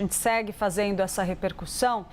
A gente segue fazendo essa repercussão,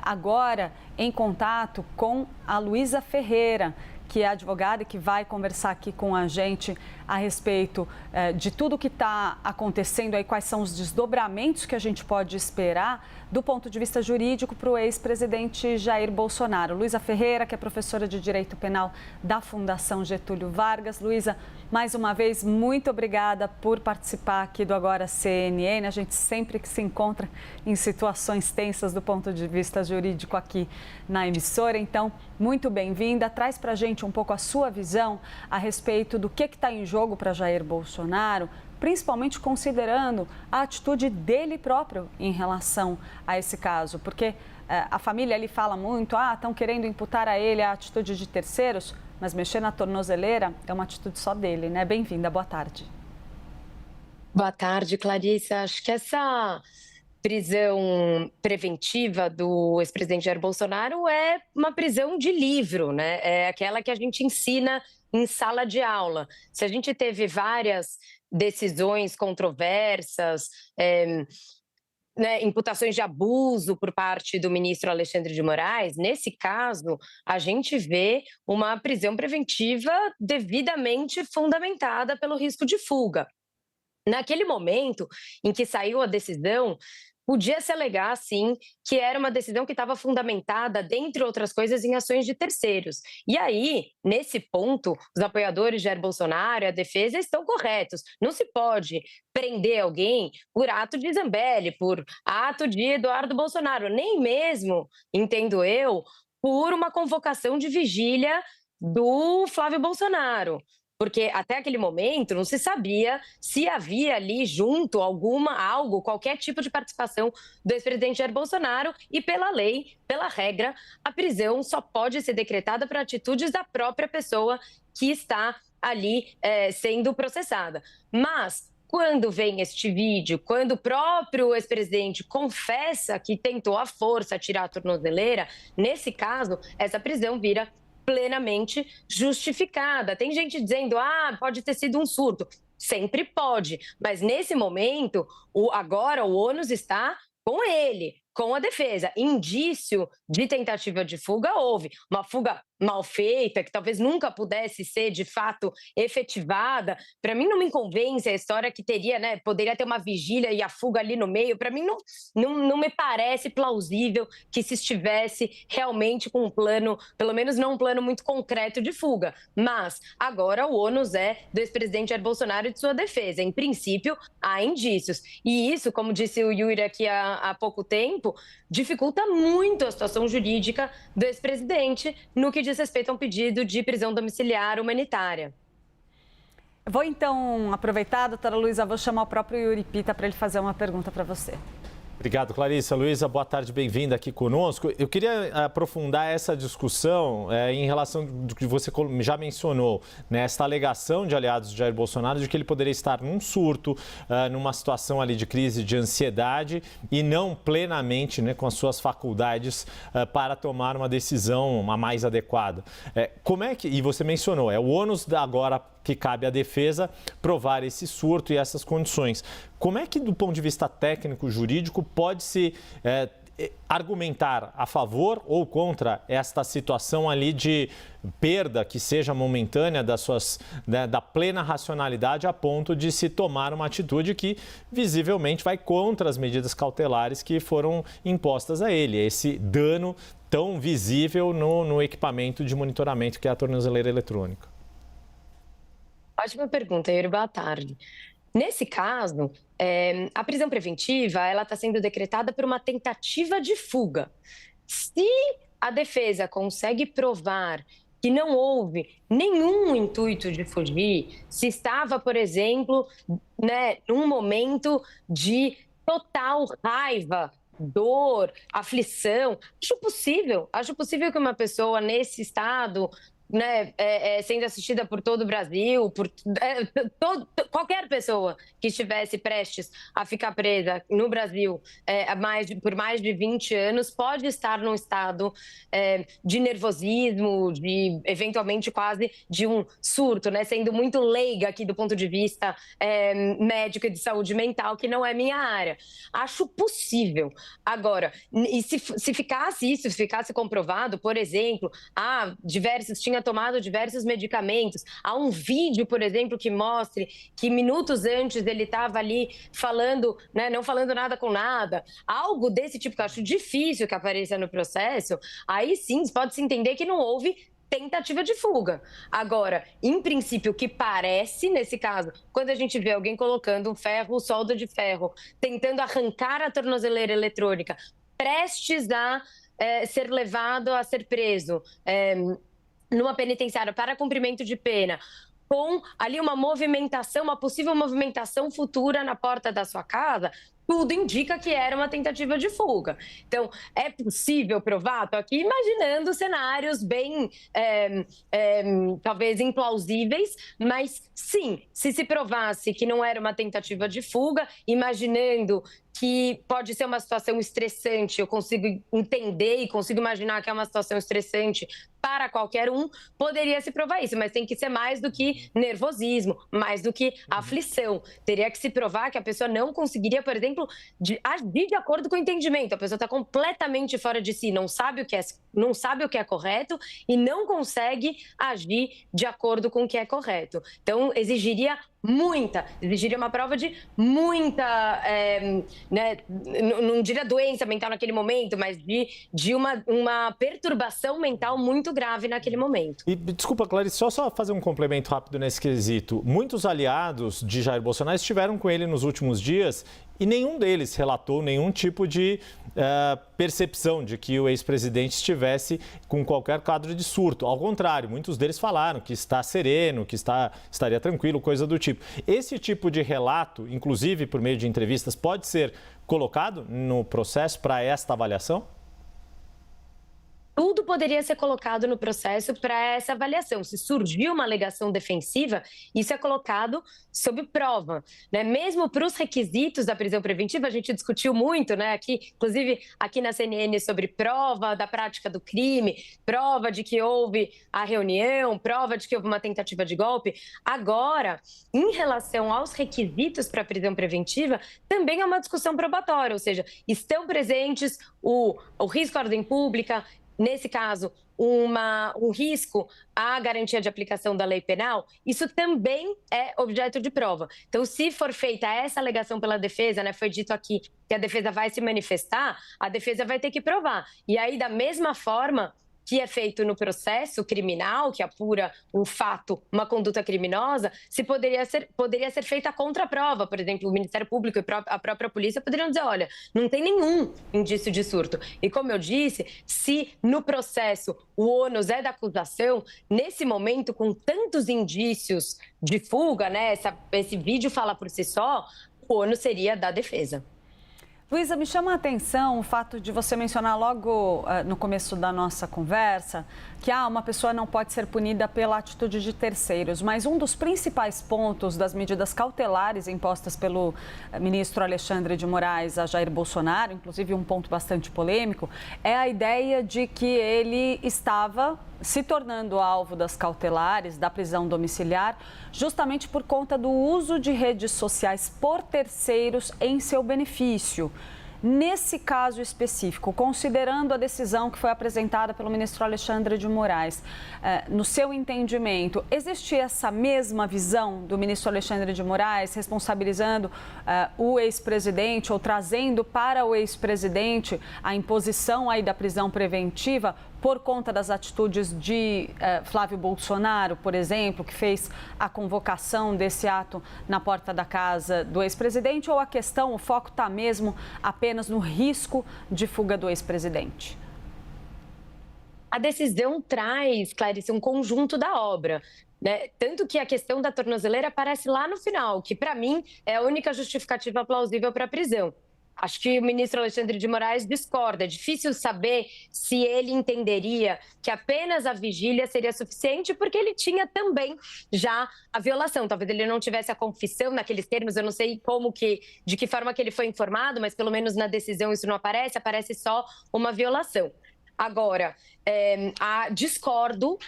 agora em contato com a Luísa Ferreira, que é advogada e que vai conversar aqui com a gente a respeito de tudo que está acontecendo aí, quais são os desdobramentos que a gente pode esperar do ponto de vista jurídico para o ex-presidente Jair Bolsonaro. Luísa Ferreira, que é professora de Direito Penal da Fundação Getúlio Vargas. Luísa, mais uma vez, muito obrigada por participar aqui do Agora CNN. A gente sempre que se encontra em situações tensas do ponto de vista jurídico aqui na emissora. Então, muito bem-vinda. Traz para a gente um pouco a sua visão a respeito do que está em jogo para Jair Bolsonaro, principalmente considerando a atitude dele próprio em relação a esse caso. Porque a família ali fala muito, estão querendo imputar a ele a atitude de terceiros, mas mexer na tornozeleira é uma atitude só dele, né? Bem-vinda, boa tarde. Boa tarde, Clarissa. Acho que essa prisão preventiva do ex-presidente Jair Bolsonaro é uma prisão de livro, né? É aquela que a gente ensina em sala de aula. Se a gente teve várias decisões controversas, né, imputações de abuso por parte do ministro Alexandre de Moraes, nesse caso, a gente vê uma prisão preventiva devidamente fundamentada pelo risco de fuga. Naquele momento em que saiu a decisão, podia-se alegar, sim, que era uma decisão que estava fundamentada, dentre outras coisas, em ações de terceiros. E aí, nesse ponto, os apoiadores de Jair Bolsonaro e a defesa estão corretos. Não se pode prender alguém por ato de Zambelli, por ato de Eduardo Bolsonaro, nem mesmo, entendo eu, por uma convocação de vigília do Flávio Bolsonaro. Porque até aquele momento não se sabia se havia ali junto qualquer tipo de participação do ex-presidente Jair Bolsonaro e pela lei, pela regra, a prisão só pode ser decretada por atitudes da própria pessoa que está ali sendo processada. Mas quando vem este vídeo, quando o próprio ex-presidente confessa que tentou à força tirar a tornozeleira, nesse caso, essa prisão vira plenamente justificada. Tem gente dizendo, pode ter sido um surto. Sempre pode, mas nesse momento, agora o ônus está com ele, com a defesa. Indício de tentativa de fuga houve. Uma fuga mal feita, que talvez nunca pudesse ser de fato efetivada. Para mim não me convence a história que teria, né, poderia ter uma vigília e a fuga ali no meio. Para mim não me parece plausível que se estivesse realmente com um plano, pelo menos não um plano muito concreto de fuga. Mas agora o ônus é do ex-presidente Jair Bolsonaro e de sua defesa. Em princípio, há indícios. E isso, como disse o Yuri aqui há pouco tempo, dificulta muito a situação jurídica do ex-presidente no que diz respeito a um pedido de prisão domiciliar humanitária. Vou então aproveitar, doutora Luísa, vou chamar o próprio Yuri Pita para ele fazer uma pergunta para você. Obrigado, Clarissa. Luísa, boa tarde, bem-vinda aqui conosco. Eu queria aprofundar essa discussão em relação do que você já mencionou, né? Esta alegação de aliados de Jair Bolsonaro de que ele poderia estar num surto, numa situação ali de crise de ansiedade e não plenamente, né, com as suas faculdades para tomar uma decisão a mais adequada. Como é que, e você mencionou, é o ônus agora que cabe à defesa provar esse surto e essas condições. Como é que, do ponto de vista técnico, jurídico, pode-se argumentar a favor ou contra esta situação ali de perda que seja momentânea da plena racionalidade a ponto de se tomar uma atitude que visivelmente vai contra as medidas cautelares que foram impostas a ele, esse dano tão visível no equipamento de monitoramento que é a tornozeleira eletrônica? Ótima pergunta, Yuri. Boa tarde. Nesse caso, a prisão preventiva ela está sendo decretada por uma tentativa de fuga. Se a defesa consegue provar que não houve nenhum intuito de fugir, se estava, por exemplo, né, num momento de total raiva, dor, aflição, acho possível que uma pessoa nesse estado né, sendo assistida por todo o Brasil, qualquer pessoa que estivesse prestes a ficar presa no Brasil por mais de 20 anos pode estar num estado de nervosismo, de eventualmente quase de um surto, né, sendo muito leiga aqui do ponto de vista médico e de saúde mental, que não é minha área. Acho possível. Agora, e se ficasse comprovado, por exemplo, tinha tomado diversos medicamentos, há um vídeo, por exemplo, que mostre que minutos antes ele estava ali falando, né, não falando nada com nada, algo desse tipo que eu acho difícil que apareça no processo, aí sim pode-se entender que não houve tentativa de fuga. Agora, em princípio, o que parece, nesse caso, quando a gente vê alguém colocando solda de ferro, tentando arrancar a tornozeleira eletrônica, prestes a ser levado a ser preso numa penitenciária para cumprimento de pena, com ali uma possível movimentação futura na porta da sua casa, tudo indica que era uma tentativa de fuga. Então, é possível provar? Estou aqui imaginando cenários bem, talvez implausíveis, mas sim, se provasse que não era uma tentativa de fuga, imaginando que pode ser uma situação estressante, eu consigo entender e consigo imaginar que é uma situação estressante para qualquer um, poderia se provar isso, mas tem que ser mais do que nervosismo, mais do que aflição. Teria que se provar que a pessoa não conseguiria, por exemplo, agir de acordo com o entendimento. A pessoa está completamente fora de si, não sabe o que é correto e não consegue agir de acordo com o que é correto. Então, exigiria uma prova de muita, né, não diria doença mental naquele momento, mas de uma perturbação mental muito grave naquele momento. E, desculpa, Clarice, só fazer um complemento rápido nesse quesito. Muitos aliados de Jair Bolsonaro estiveram com ele nos últimos dias e nenhum deles relatou nenhum tipo de percepção de que o ex-presidente estivesse com qualquer quadro de surto. Ao contrário, muitos deles falaram que está sereno, que estaria tranquilo, coisa do tipo. Esse tipo de relato, inclusive por meio de entrevistas, pode ser colocado no processo para esta avaliação? Tudo poderia ser colocado no processo para essa avaliação. Se surgir uma alegação defensiva, isso é colocado sob prova, né? Mesmo para os requisitos da prisão preventiva, a gente discutiu muito, né? Inclusive aqui na CNN, sobre prova da prática do crime, prova de que houve a reunião, prova de que houve uma tentativa de golpe. Agora, em relação aos requisitos para a prisão preventiva, também é uma discussão probatória, ou seja, estão presentes o risco à ordem pública, nesse caso, um risco à garantia de aplicação da lei penal, isso também é objeto de prova. Então, se for feita essa alegação pela defesa, né, foi dito aqui que a defesa vai se manifestar, a defesa vai ter que provar. E aí, da mesma forma que é feito no processo criminal, que apura um fato, uma conduta criminosa, poderia ser feita a contraprova. Por exemplo, o Ministério Público e a própria polícia poderiam dizer, olha, não tem nenhum indício de surto. E como eu disse, se no processo o ônus é da acusação, nesse momento, com tantos indícios de fuga, né, esse vídeo fala por si só, o ônus seria da defesa. Luísa, me chama a atenção o fato de você mencionar logo no começo da nossa conversa que uma pessoa não pode ser punida pela atitude de terceiros, mas um dos principais pontos das medidas cautelares impostas pelo ministro Alexandre de Moraes a Jair Bolsonaro, inclusive um ponto bastante polêmico, é a ideia de que ele estava se tornando alvo das cautelares, da prisão domiciliar, justamente por conta do uso de redes sociais por terceiros em seu benefício. Nesse caso específico, considerando a decisão que foi apresentada pelo ministro Alexandre de Moraes, no seu entendimento, existe essa mesma visão do ministro Alexandre de Moraes, responsabilizando o ex-presidente ou trazendo para o ex-presidente a imposição aí da prisão preventiva por conta das atitudes de Flávio Bolsonaro, por exemplo, que fez a convocação desse ato na porta da casa do ex-presidente, ou o foco está mesmo apenas no risco de fuga do ex-presidente? A decisão traz, Clarice, um conjunto da obra, né? Tanto que a questão da tornozeleira aparece lá no final, que para mim é a única justificativa plausível para a prisão. Acho que o ministro Alexandre de Moraes discorda. É difícil saber se ele entenderia que apenas a vigília seria suficiente, porque ele tinha também já a violação. Talvez ele não tivesse a confissão naqueles termos, eu não sei de que forma que ele foi informado, mas pelo menos na decisão isso não aparece, aparece só uma violação. Agora, discordo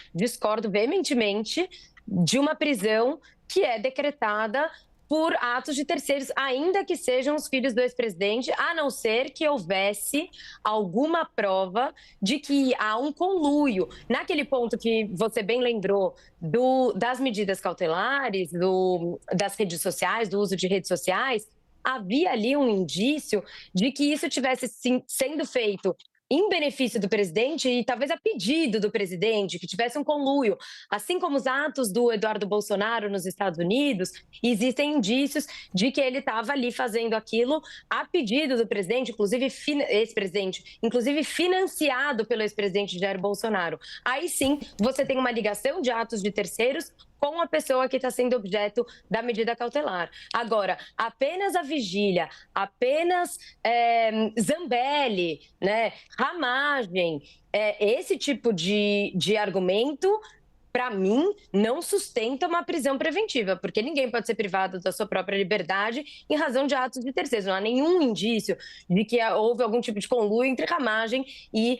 veementemente de uma prisão que é decretada por atos de terceiros, ainda que sejam os filhos do ex-presidente, a não ser que houvesse alguma prova de que há um conluio. Naquele ponto que você bem lembrou das medidas cautelares, das redes sociais, do uso de redes sociais, havia ali um indício de que isso tivesse sendo feito em benefício do presidente e talvez a pedido do presidente, que tivesse um conluio. Assim como os atos do Eduardo Bolsonaro nos Estados Unidos, existem indícios de que ele estava ali fazendo aquilo a pedido do presidente, inclusive ex-presidente, inclusive financiado pelo ex-presidente Jair Bolsonaro. Aí sim, você tem uma ligação de atos de terceiros com a pessoa que está sendo objeto da medida cautelar. Agora, apenas a vigília, apenas Zambelli, né, ramagem, esse tipo de argumento, para mim, não sustenta uma prisão preventiva, porque ninguém pode ser privado da sua própria liberdade em razão de atos de terceiros. Não há nenhum indício de que houve algum tipo de conluio entre ramagem e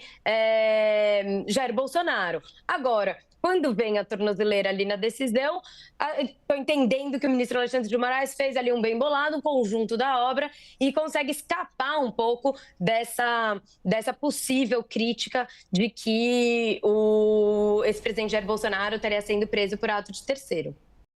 Jair Bolsonaro. Agora, quando vem a tornozeleira ali na decisão, estou entendendo que o ministro Alexandre de Moraes fez ali um bem bolado, um conjunto da obra, e consegue escapar um pouco dessa possível crítica de que o ex-presidente Jair Bolsonaro estaria sendo preso por ato de terceiro.